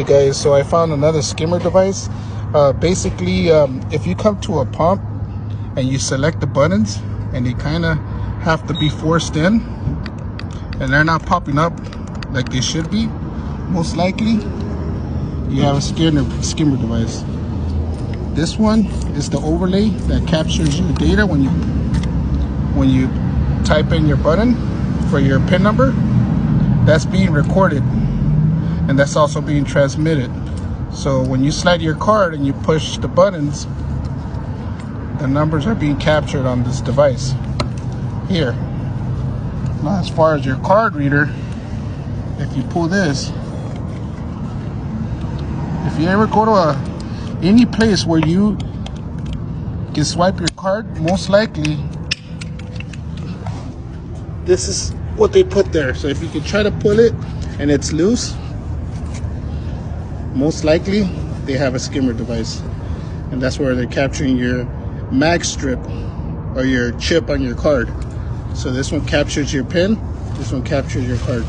Hey guys, so I found another skimmer device. Basically, if you come to a pump and you select the buttons and they kind of have to be forced in and they're not popping up like they should be, most likely you have a skimmer device. This one is the overlay that captures your data when you type in your button for your PIN number. That's being recorded and that's also being transmitted. So when you slide your card and you push the buttons, the numbers are being captured on this device here. Now, as far as your card reader, if you pull this, if you ever go to any place where you can swipe your card, most likely this is what they put there. So if you can try to pull it and it's loose, most likely they have a skimmer device, and that's where they're capturing your mag strip or your chip on your card. So this one captures your PIN, this one captures your card.